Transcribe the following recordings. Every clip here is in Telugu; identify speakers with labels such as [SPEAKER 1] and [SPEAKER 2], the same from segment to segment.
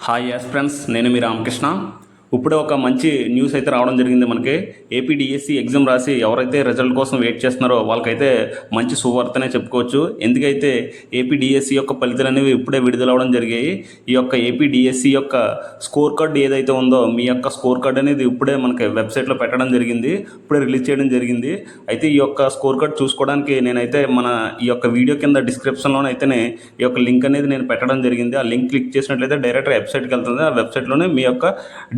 [SPEAKER 1] హాయ్ యాస్ ఫ్రెండ్స్, నేను మీ రామకృష్ణ. ఇప్పుడే ఒక మంచి న్యూస్ అయితే రావడం జరిగింది. మనకి ఏపీడిఎస్సి ఎగ్జామ్ రాసి ఎవరైతే రిజల్ట్ కోసం వెయిట్ చేస్తున్నారో వాళ్ళకైతే మంచి శుభవార్తనే చెప్పుకోవచ్చు. ఎందుకైతే ఏపీడిఎస్సి యొక్క ఫలితాలు అనేవి ఇప్పుడే విడుదలవడం జరిగాయి. ఈ యొక్క ఏపీడిఎస్సి యొక్క స్కోర్ కార్డ్ ఏదైతే ఉందో మీ యొక్క స్కోర్ కార్డ్ అనేది ఇప్పుడే మనకి వెబ్సైట్లో పెట్టడం జరిగింది, ఇప్పుడే రిలీజ్ చేయడం జరిగింది. అయితే ఈ యొక్క స్కోర్ కార్డ్ చూసుకోవడానికి నేనైతే ఈ యొక్క వీడియో కింద డిస్క్రిప్షన్లోనైతేనే ఈ యొక్క లింక్ అనేది నేను పెట్టడం జరిగింది. ఆ లింక్ క్లిక్ చేసినట్లయితే డైరెక్ట్ వెబ్సైట్కి వెళ్తుంది. ఆ వెబ్సైట్లోనే మీ యొక్క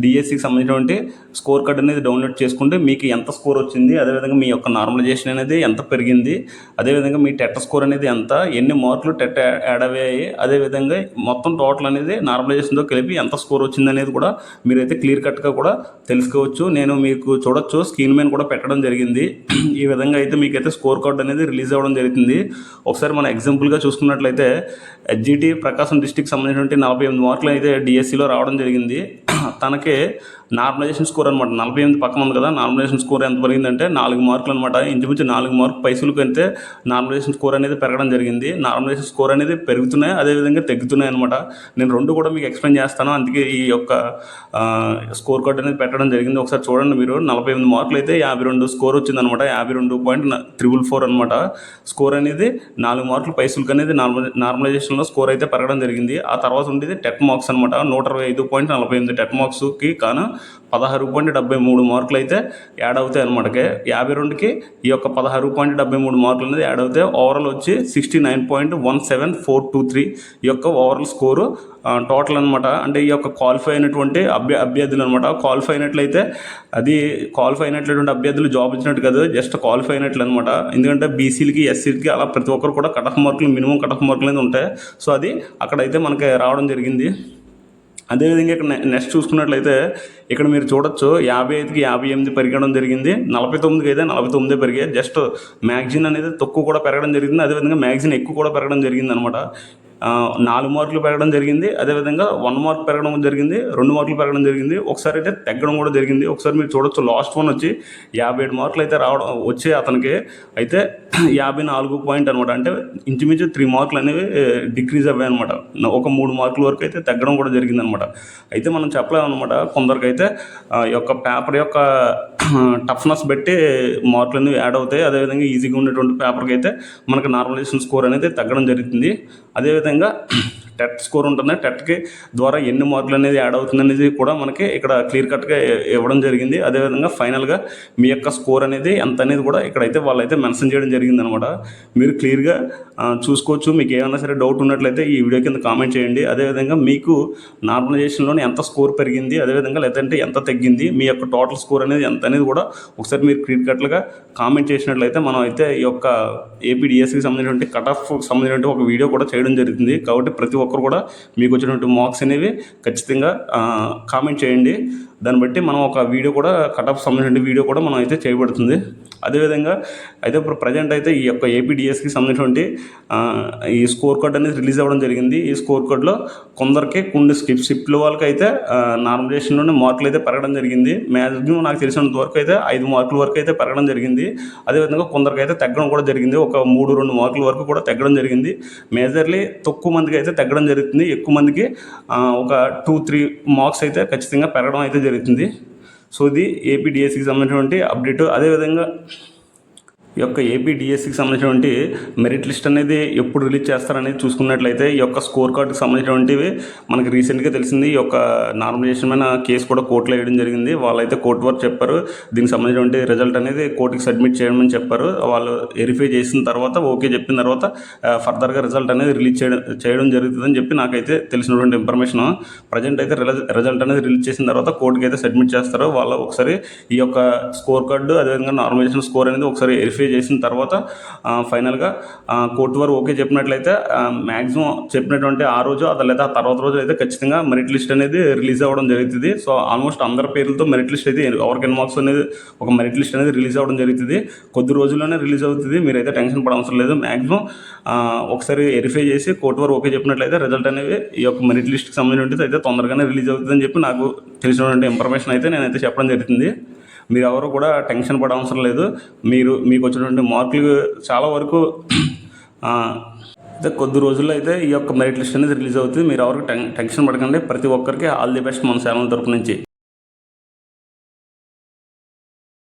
[SPEAKER 1] డిఎస్సికి సంబంధించినటువంటి స్కోర్ కార్డ్ అనేది డౌన్లోడ్ చేసుకుంటే మీకు ఎంత స్కోర్ వచ్చింది, అదేవిధంగా మీ యొక్క నార్మలైజేషన్ అనేది ఎంత పెరిగింది, అదేవిధంగా మీ టెట్ స్కోర్ అనేది ఎంత, ఎన్ని మార్కులు టెట్ యాడ్ అయ్యాయి, అదేవిధంగా మొత్తం టోటల్ అనేది నార్మలైజేషన్తో కలిపి ఎంత స్కోర్ వచ్చింది అనేది కూడా మీరైతే క్లియర్ కట్గా కూడా తెలుసుకోవచ్చు. నేను మీకు చూడొచ్చు, స్క్రీన్ మీద కూడా పెట్టడం జరిగింది. ఈ విధంగా అయితే మీకైతే స్కోర్ కార్డ్ అనేది రిలీజ్ అవ్వడం జరుగుతుంది. ఒకసారి మన ఎగ్జాంపుల్గా చూసుకున్నట్లయితే హెచ్జిటి ప్రకాశం డిస్టిక్ సంబంధించినటువంటి 48 మార్కులు అయితే డిఎస్సిలో రావడం జరిగింది. తనకి నార్మలైజేషన్ స్కోర్ అనమాట 48 పక్కన ఉంది కదా, నార్మలైజేషన్ స్కోర్ ఎంత పెరిగిందంటే 4 మార్కులు అనమాట. ఇంచుమించు 4 మార్కులు పైసలకు అయితే నార్మలైజేషన్ స్కోర్ అనేది పెరగడం జరిగింది. నార్మలైజేషన్ స్కోర్ అనేది పెరుగుతున్నాయి, అదేవిధంగా తగ్గుతున్నాయి అనమాట. నేను రెండు కూడా మీకు ఎక్స్ప్లెయిన్ చేస్తాను, అందుకే ఈ యొక్క స్కోర్ కార్డ్ అనేది పెట్టడం జరిగింది. ఒకసారి చూడండి మీరు, 48 మార్కులు అయితే 52 స్కోర్ వచ్చిందనమాట. 52.444 అనమాట స్కోర్ అనేది. 4 మార్కులు పైసలకు అనేది నార్మలైజేషన్లో స్కోర్ అయితే పెరగడం జరిగింది. ఆ తర్వాత ఉండేది టెట్ మార్క్స్ అనమాట. 125.48 టెట్ మార్క్స్కి కాను 16.73 మార్కులు అయితే యాడ్ అవుతాయి అనమాట. 52కి ఈ యొక్క 16.73 మార్కులు అనేది యాడ్ అవుతాయి. ఓవరాల్ వచ్చి 69.17423 ఈ యొక్క ఓవరాల్ స్కోరు టోటల్ అనమాట. అంటే ఈ యొక్క క్వాలిఫై అయినటువంటి అభ్యర్థులు అనమాట. క్వాలిఫై అయినట్లయితే అది క్వాలిఫై అయినటువంటి అభ్యర్థులు జాబ్ ఇచ్చినట్టు కాదు, జస్ట్ క్వాలిఫై అయినట్లు అనమాట. ఎందుకంటే బీసీలకి, ఎస్సీలకి అలా ప్రతి ఒక్కరు కూడా కట్ ఆఫ్ మార్కులు, మినిమం కట్ ఆఫ్ మార్కులు అనేది ఉంటాయి. సో అది అక్కడైతే మనకి రావడం జరిగింది. అదేవిధంగా ఇక్కడ నెక్స్ట్ చూసుకున్నట్లయితే ఇక్కడ మీరు చూడొచ్చు, 55కి 58 పెరగడం జరిగింది. 49కి అయితే 49 పెరిగాయి. జస్ట్ మ్యాగజైన్ అనేది తక్కువ కూడా పెరగడం జరిగింది, అదేవిధంగా మ్యాగజైన్ ఎక్కువ కూడా పెరగడం జరిగింది అనమాట. 4 మార్కులు పెరగడం జరిగింది, అదేవిధంగా 1 మార్క్ పెరగడం జరిగింది, 2 మార్కులు పెరగడం జరిగింది, ఒకసారి అయితే తగ్గడం కూడా జరిగింది. ఒకసారి మీరు చూడొచ్చు, లాస్ట్ వన్ వచ్చి 57 మార్కులు అయితే వచ్చే అతనికి అయితే 54 పాయింట్ అనమాట. అంటే ఇంచుమించు 3 మార్కులు అనేవి డిక్రీజ్ అవ్వాయి అనమాట. ఒక 3 మార్కుల వరకు అయితే తగ్గడం కూడా జరిగింది అనమాట. అయితే మనం చెప్పలేమన్నమాట, కొందరికైతే ఈ యొక్క పేపర్ యొక్క టఫ్నెస్ బట్టి మార్కులు అనేవి యాడ్ అవుతాయి. అదేవిధంగా ఈజీగా ఉన్నటువంటి పేపర్కి అయితే మనకు నార్మలైజేషన్ స్కోర్ అనేది తగ్గడం జరుగుతుంది. అదేవిధంగా టెట్ స్కోర్ ఉంటుంది, టెట్కి ద్వారా ఎన్ని మార్కులు అనేది యాడ్ అవుతుంది అనేది కూడా మనకి ఇక్కడ క్లియర్ కట్గా ఇవ్వడం జరిగింది. అదేవిధంగా ఫైనల్గా మీ యొక్క స్కోర్ అనేది ఎంత అనేది కూడా ఇక్కడైతే వాళ్ళైతే మెన్షన్ చేయడం జరిగింది అనమాట. మీరు క్లియర్గా చూసుకోవచ్చు. మీకు ఏమైనా సరే డౌట్ ఉన్నట్లయితే ఈ వీడియో కింద కామెంట్ చేయండి. అదేవిధంగా మీకు నార్మలైజేషన్లోనే ఎంత స్కోర్ పెరిగింది, అదేవిధంగా లేదంటే ఎంత తగ్గింది, మీ యొక్క టోటల్ స్కోర్ అనేది ఎంత అనేది కూడా ఒకసారి మీరు క్లియర్ కట్గా కామెంట్ చేసినట్లయితే మనం అయితే ఈ యొక్క ఏపీడిఎస్సికి సంబంధించినటువంటి కట్ ఆఫ్ సంబంధించినటువంటి ఒక వీడియో కూడా చేయడం జరుగుతుంది. కాబట్టి ప్రతి ఒక్కరు కూడా మీకు వచ్చినటువంటి మార్క్స్ అనేవి ఖచ్చితంగా కామెంట్ చేయండి. దాన్ని బట్టి మనం ఒక వీడియో కూడా కట్ ఆఫ్ సంబంధించిన వీడియో కూడా మనం అయితే చేయబడుతుంది. అదేవిధంగా అయితే ఇప్పుడు ప్రజెంట్ అయితే ఈ యొక్క ఏపీడిఎస్కి సంబంధించినటువంటి ఈ స్కోర్ కార్డ్ అనేది రిలీజ్ అవ్వడం జరిగింది. ఈ స్కోర్ కార్డ్లో కొందరికి కొన్ని షిఫ్ట్ల వాళ్ళకి అయితే నార్మలైజేషన్లోనే మార్కులు అయితే పెరగడం జరిగింది. మ్యాక్సిమం నాకు తెలిసినంత వరకు అయితే 5 మార్కుల వరకు అయితే పెరగడం జరిగింది. అదేవిధంగా కొందరికి అయితే తగ్గడం కూడా జరిగింది. ఒక 3-2 మార్కుల వరకు కూడా తగ్గడం జరిగింది. మేజర్లీ తక్కువ మందికి అయితే తగ్గడం జరుగుతుంది, ఎక్కువ మందికి ఒక 2-3 మార్క్స్ అయితే ఖచ్చితంగా పెరగడం అయితే జరుగుతుంది. సో ఇది ఏపీడిఎస్సికి సంబంధించినటువంటి అప్డేట్. అదేవిధంగా ఈ యొక్క ఏపీడిఎస్సికి సంబంధించినటువంటి మెరిట్ లిస్ట్ అనేది ఎప్పుడు రిలీజ్ చేస్తారనేది చూసుకున్నట్లయితే ఈ యొక్క స్కోర్ కార్డుకి సంబంధించినటువంటివి మనకి రీసెంట్గా తెలిసింది. ఈ యొక్క నార్మలైజేషన్ మీద కేసు కూడా కోర్టులో వేయడం జరిగింది. వాళ్ళైతే కోర్టు వారు చెప్పారు, దీనికి సంబంధించినటువంటి రిజల్ట్ అనేది కోర్టుకి సబ్మిట్ చేయమని చెప్పారు. వాళ్ళు వెరిఫై చేసిన తర్వాత ఓకే చెప్పిన తర్వాత ఫర్దర్గా రిజల్ట్ అనేది రిలీజ్ చేయడం జరుగుతుందని చెప్పి నాకైతే తెలిసినటువంటి ఇన్ఫర్మేషన్. ప్రజెంట్ అయితే రిజల్ట్ అనేది రిలీజ్ చేసిన తర్వాత కోర్టుకి అయితే సబ్మిట్ చేస్తారు. వాళ్ళు ఒకసారి ఈ యొక్క స్కోర్ కార్డు, అదేవిధంగా నార్మలైజేషన్ స్కోర్ అనేది ఒకసారి వెరిఫై చేసిన తర్వాత ఫైనల్గా కోర్టు వారు ఓకే చెప్పినట్లయితే మ్యాక్సిమం చెప్పినటువంటి ఆ రోజు లేదా ఆ తర్వాత రోజు అయితే ఖచ్చితంగా మెరిట్ లిస్ట్ అనేది రిలీజ్ అవ్వడం జరుగుతుంది. సో ఆల్మోస్ట్ అందరి పేర్లతో మెరిట్ లిస్ట్ అయితే ఎవరికి మార్క్స్ అనేది ఒక మెరిట్ లిస్ట్ అనేది రిలీజ్ అవ్వడం జరుగుతుంది. కొద్ది రోజుల్లోనే రిలీజ్ అవుతుంది, మీరైతే టెన్షన్ పడవసరం లేదు. మ్యాక్సిమం ఒకసారి వెరిఫై చేసి కోర్టు వారు ఓకే చెప్పినట్లయితే రిజల్ట్ అనేవి ఈ యొక్క మెరిట్ లిస్ట్కి సంబంధించినది అయితే తొందరగానే రిలీజ్ అవుతుందని చెప్పి నాకు తెలిసినటువంటి ఇన్ఫర్మేషన్ అయితే నేనైతే చెప్పడం జరుగుతుంది. మీరు ఎవరు కూడా టెన్షన్ పడవసరం లేదు. మీకు వచ్చినటువంటి మార్కులు చాలా వరకు అయితే కొద్ది రోజుల్లో అయితే ఈ యొక్క మెరిట్ లిస్ట్ అనేది రిలీజ్ అవుతుంది. మీరు ఎవరికి టెన్షన్ పడకండి. ప్రతి ఒక్కరికి ఆల్ ది బెస్ట్ మన ఛానల్ తరపు నుంచి.